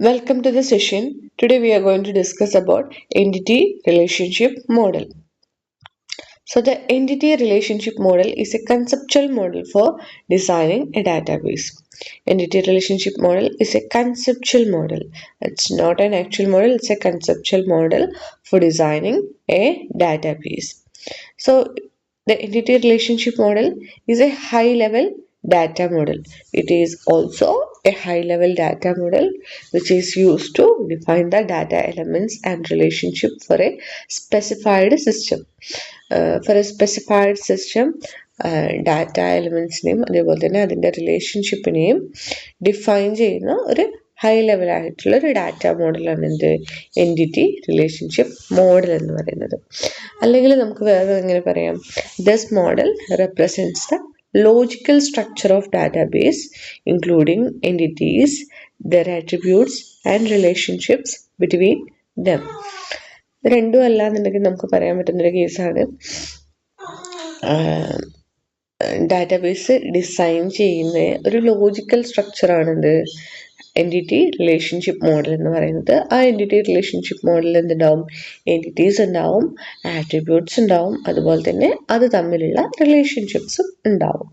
Welcome to the session. Today we are going to discuss about entity relationship model. So the entity relationship model is a conceptual model for designing a database. Entity relationship model is a conceptual model. It's not an actual model, it's a conceptual model for designing a database. So the entity relationship model is a high level data model. It is also a high level data model which is used to define the data elements and relationship for a specified system. For a specified system, data എലിമെൻസിനെയും അതേപോലെ തന്നെ അതിൻ്റെ റിലേഷൻഷിപ്പിനെയും define ചെയ്യുന്ന ഒരു high level ആയിട്ടുള്ള ഒരു data മോഡലാണ് എന്ത് എൻറ്റിറ്റി റിലേഷൻഷിപ്പ് മോഡൽ എന്ന് പറയുന്നത്. അല്ലെങ്കിൽ നമുക്ക് വേറെ എങ്ങനെ പറയാം, this model represents the logical structure of database including entities, their attributes and relationships between them. രണ്ടും അല്ല എന്നുണ്ടെങ്കിൽ നമുക്ക് പറയാൻ പറ്റുന്നൊരു കേസാണ് ഡാറ്റാബേസ് ഡിസൈൻ ചെയ്യുന്ന ഒരു ലോജിക്കൽ സ്ട്രക്ചറാണെന്ത് എൻറ്റിറ്റി റിലേഷൻഷിപ്പ് മോഡൽ എന്ന് പറയുന്നത്. ആ എൻറ്റിറ്റി റിലേഷൻഷിപ്പ് മോഡലിൽ എന്തുണ്ടാവും, എൻറ്റിറ്റീസ് ഉണ്ടാവും, ആട്രിബ്യൂട്ട്സ് ഉണ്ടാവും, അതുപോലെ തന്നെ അത് തമ്മിലുള്ള റിലേഷൻഷിപ്സും ഉണ്ടാവും.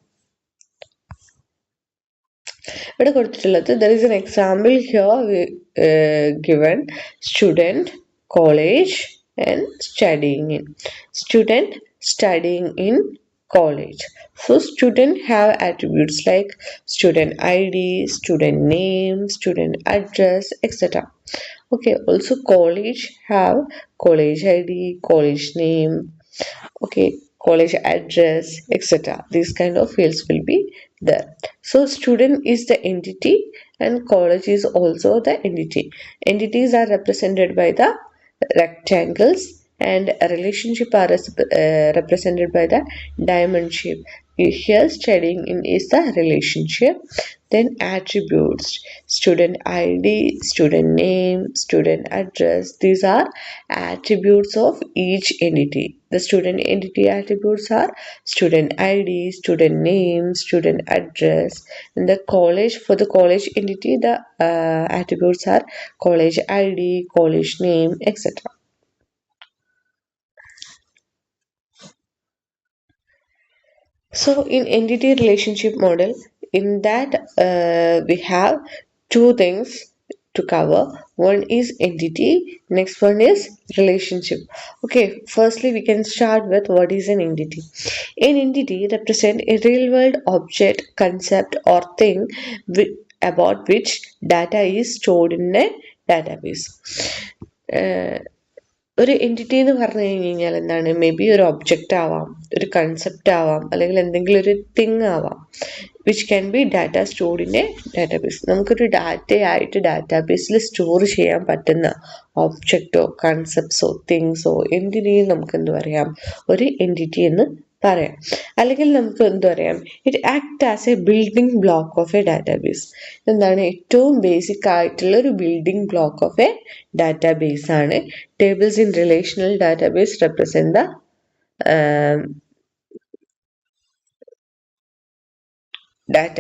ഇവിടെ കൊടുത്തിട്ടുള്ളത് there is an example here given student, college and studying in. Student studying in college. So student have attributes like student ID, student name, student address, etc. Okay, also college have college ID, college name, okay, college address, etc. These kind of fields will be there. So student is the entity and college is also the entity. Entities are represented by the rectangles and a relationship are represented by the diamond shape. Here studying in is the relationship. Then attributes, student ID, student name, student address, these are attributes of each entity. The student entity attributes are student ID, student name, student address. In the college, for the college entity, the attributes are college ID, college name, etc. So in entity relationship model, in that we have two things to cover. One is entity, next one is relationship. Okay, firstly we can start with what is an entity. An entity represents a real world object, concept or thing about which data is stored in a database. ഒരു entity എന്ന് പറഞ്ഞു കഴിഞ്ഞാൽ എന്താണ്, may be ഒരു object ആവാം, ഒരു concept ആവാം, അല്ലെങ്കിൽ എന്തെങ്കിലും ഒരു തിങ് ആവാം, which can be data stored in A database. നമുക്കൊരു ഡാറ്റയായിട്ട് ഡാറ്റാബേസിൽ സ്റ്റോർ ചെയ്യാൻ പറ്റുന്ന ഒബ്ജക്റ്റോ കൺസെപ്റ്റ്സോ തിങ്സോ എന്തിനേയും നമുക്ക് എന്ത് പറയാം, ഒരു എൻറ്റിറ്റി എന്ന് പറയാം. അല്ലെങ്കിൽ നമുക്ക് എന്ത് പറയാം, it act as a building block of a database. എന്താണ് ഏറ്റവും ബേസിക് ആയിട്ടുള്ള ഒരു building block of a database ആണ്. Tables in relational database represent the data.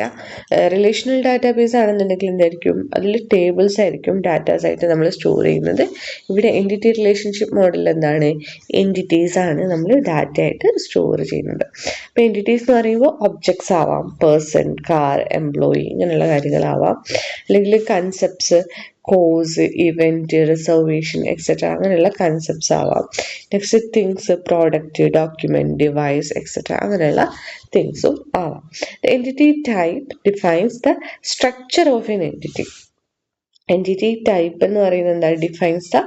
Relational database ആണെന്നുണ്ടെങ്കിൽ എന്തായിരിക്കും, അതിൽ ടേബിൾസ് ആയിരിക്കും ഡാറ്റാസ് ആയിട്ട് നമ്മൾ സ്റ്റോർ ചെയ്യുന്നത്. ഇവിടെ എൻറ്റിറ്റി റിലേഷൻഷിപ്പ് മോഡൽ എന്താണ്, എൻറ്റിറ്റീസ് ആണ് നമ്മൾ ഡാറ്റ ആയിട്ട് സ്റ്റോർ ചെയ്യുന്നത്. അപ്പോൾ എൻറ്റിറ്റീസ് എന്ന് പറയുമ്പോൾ ഒബ്ജക്ട്സ് ആവാം, പേഴ്സൺ, കാർ, എംപ്ലോയി, ഇങ്ങനെയുള്ള കാര്യങ്ങളാവാം. അല്ലെങ്കിൽ concepts, course, event, reservation, etcetera അങ്ങനെയുള്ള കൺസെപ്റ്റ്സ് ആവാം. Next things, product, document, device, etcetera അങ്ങനെയുള്ള തിങ്സും ആവാം. The entity type defines the structure of an entity. Entity type എന്ന് പറയുന്നത് എന്താണ്, defines the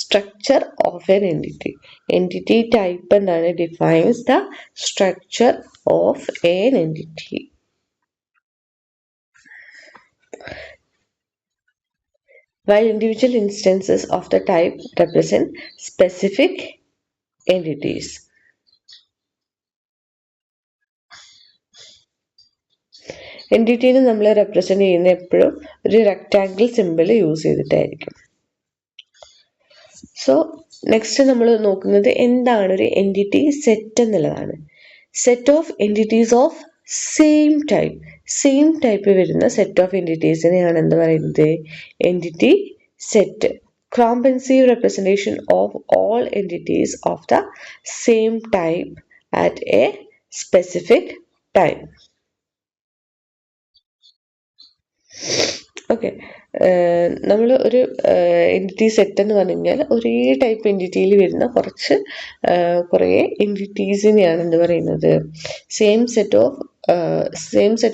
structure of an entity. Entity type എന്താണ്, defines the structure of an entity. While individual instances of the type represent specific entities. എൻറ്റിറ്റീനെ നമ്മൾ represent ചെയ്യുന്ന എപ്പോഴും ഒരു rectangle symbol use ചെയ്തിട്ടായിരിക്കും. സോ നെക്സ്റ്റ് നമ്മൾ നോക്കുന്നത് എന്താണ് ഒരു എൻറ്റിറ്റി സെറ്റ് എന്നുള്ളതാണ്. Set of entities of same type. Same type വരുന്ന സെറ്റ് ഓഫ് എൻറ്റിറ്റീസിനെയാണ് എന്ത് പറയുന്നത്? Entity set. Comprehensive representation of all entities of the same type at a specific time. Okay, നമ്മൾ ഒരു എൻറ്റിറ്റി സെറ്റ് എന്ന് പറഞ്ഞു കഴിഞ്ഞാൽ ഒരേ ടൈപ്പ് എൻറ്റിറ്റിയിൽ വരുന്ന കുറേ എൻറ്റിറ്റീസിനെയാണ് എന്ത് പറയുന്നത്? സെയിം സെറ്റ്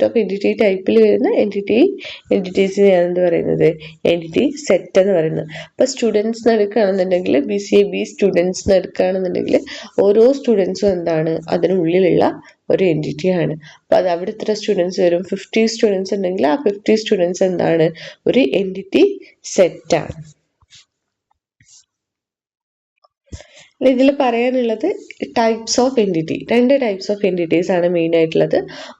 ഓഫ് എൻറ്റിറ്റി ടൈപ്പിൽ വരുന്ന എൻറ്റിറ്റീസിനെയാണ് എന്ത് പറയുന്നത്? എൻറ്റിറ്റി സെറ്റ് എന്ന് പറയുന്നത്. അപ്പോൾ സ്റ്റുഡൻസ് എടുക്കുകയാണെന്നുണ്ടെങ്കിൽ BCA സ്റ്റുഡൻസ് എടുക്കുകയാണെന്നുണ്ടെങ്കിൽ ഓരോ സ്റ്റുഡൻസും എന്താണ്? അതിനുള്ളിലുള്ള ഒരു എൻറ്റിറ്റിയാണ്. അപ്പോൾ അത് അവിടെ എത്ര സ്റ്റുഡൻസ് വരും? 50 സ്റ്റുഡൻസ് ഉണ്ടെങ്കിൽ ആ 50 സ്റ്റുഡൻസ് എന്താണ്? ഒരു എൻറ്റിറ്റി സെറ്റാണ്. ഇതിൽ പറയാനുള്ളത് types of entity. 2 types of entities ആണ് മെയിൻ ആയിട്ടുള്ളത്.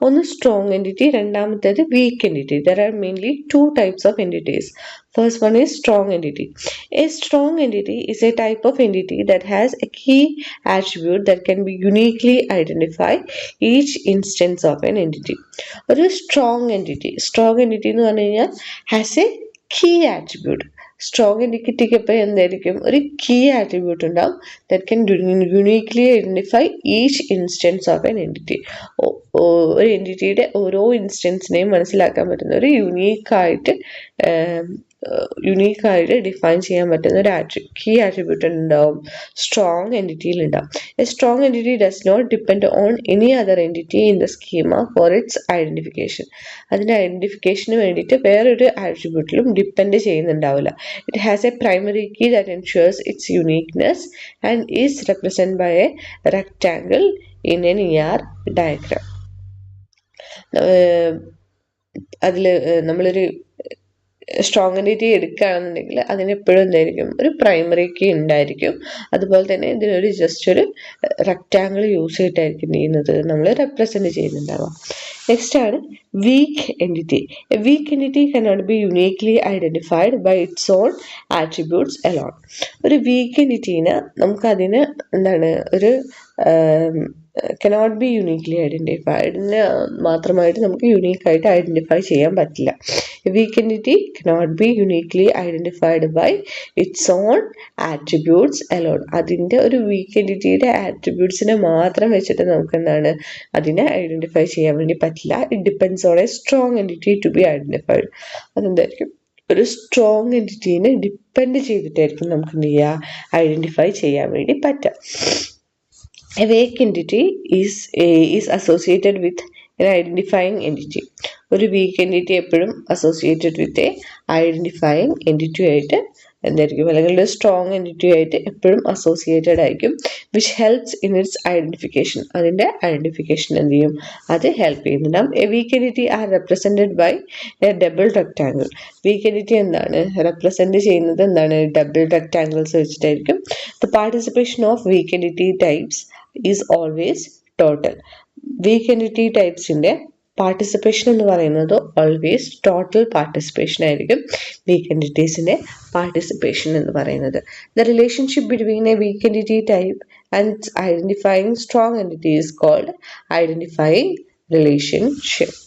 ഒന്ന് സ്ട്രോങ് എൻറ്റിറ്റി, രണ്ടാമത്തേത് week entity. There are mainly 2 types of entities. First one is strong entity. A strong entity is a type of entity that has a key attribute that can be uniquely identify each instance of an entity. ഒരു strong entity എന്ന് പറഞ്ഞു കഴിഞ്ഞാൽ has a key attribute. Strong എൻറ്റിറ്റിക്ക് ഇപ്പോൾ എന്തായിരിക്കും? ഒരു key attribute ഉണ്ടാവും that can uniquely identify each instance of an entity. ഒരു എൻറ്റിറ്റിയുടെ ഓരോ ഇൻസ്റ്റൻസിനെയും മനസ്സിലാക്കാൻ പറ്റുന്ന ഒരു യുണീക്കായിട്ട് ഡിഫൈൻ ചെയ്യാൻ പറ്റുന്ന ഒരു കീ ആട്രിബ്യൂട്ട് ഉണ്ടാവും സ്ട്രോങ് എൻറ്റിറ്റിയിൽ ഉണ്ടാവും. A strong entity does not depend on any other entity in the schema for its identification. അതിൻ്റെ ഐഡൻറ്റിഫിക്കേഷന് വേണ്ടിയിട്ട് വേറൊരു ആട്രിബ്യൂട്ടിലും ഡിപ്പെൻഡ് ചെയ്യുന്നുണ്ടാവില്ല. It has a primary key that ensures its uniqueness and is represented by a rectangle in an ER diagram. അതിൽ നമ്മളൊരു strong entity എടുക്കുകയാണെന്നുണ്ടെങ്കിൽ അതിനെപ്പോഴും എന്തായിരിക്കും? ഒരു പ്രൈമറി കീ ഉണ്ടായിരിക്കും. അതുപോലെ തന്നെ ഇതിനൊരു ജസ്റ്റ് ഒരു റെക്റ്റാങ്കിൾ യൂസ് ചെയ്തിട്ടായിരിക്കും ചെയ്യുന്നത് നമ്മൾ റെപ്രസെൻറ്റ് ചെയ്യുന്നുണ്ടാവുക. നെക്സ്റ്റ് ആണ് weak entity. A weak entity cannot be uniquely identified by its own attributes alone. ഒരു വീക്ക് എൻറ്റിറ്റീനെ നമുക്കതിന് എന്താണ് ഒരു കനോട്ട് ബി യുണീക്ലി ഐഡൻറ്റിഫൈഡിനെ മാത്രമായിട്ട് നമുക്ക് യുണീക്കായിട്ട് ഐഡൻറ്റിഫൈ ചെയ്യാൻ പറ്റില്ല. Weak entity cannot be uniquely identified by its own attributes alone. അതിൻ്റെ ഒരു വീക്ക് എൻറ്റിറ്റിയുടെ ആട്രിബ്യൂട്ട്സിനെ മാത്രം വെച്ചിട്ട് നമുക്ക് എന്താണ് അതിനെ ഐഡൻറ്റിഫൈ ചെയ്യാൻ വേണ്ടി പറ്റില്ല. It depends on a strong entity to be identified. അതെന്തായിരിക്കും? ഒരു സ്ട്രോങ് എൻറ്റിറ്റീനെ ഡിപ്പെൻഡ് ചെയ്തിട്ടായിരിക്കും നമുക്ക് എന്ത് ചെയ്യുക? ഐഡൻറ്റിഫൈ ചെയ്യാൻ വേണ്ടി പറ്റുക. A weak entity is associated with an identifying entity. ഒരു വീക്ക് എൻറ്റിറ്റി എപ്പോഴും associated with a identifying entity ആയിട്ട് എന്തായിരിക്കും? അല്ലെങ്കിൽ ഒരു സ്ട്രോങ് എൻറ്റിറ്റി ആയിട്ട് എപ്പോഴും അസോസിയേറ്റഡ് ആയിരിക്കും. Which helps in its identification. അതിൻ്റെ ഐഡൻറ്റിഫിക്കേഷൻ എന്ത് ചെയ്യും? അത് ഹെൽപ്പ് ചെയ്യുന്നുണ്ടാവും. A weak entity are represented by a double rectangle. Weak entity എന്താണ് റെപ്രസെൻറ്റ് ചെയ്യുന്നത്? എന്താണ്? ഡബിൾ റെക്റ്റാങ്കിൾസ് വെച്ചിട്ടായിരിക്കും. The participation of weak entity types is always total. Weak entity ടൈപ്സിൻ്റെ പാർട്ടിസിപ്പേഷൻ എന്ന് പറയുന്നത് ഓൾവേസ് ടോട്ടൽ പാർട്ടിസിപ്പേഷൻ ആയിരിക്കും. വീക്ക് എൻറ്റിറ്റീസിൻ്റെ പാർട്ടിസിപ്പേഷൻ എന്ന് പറയുന്നത്. The relationship between a weak entity type and identifying strong entity is called identifying relationship.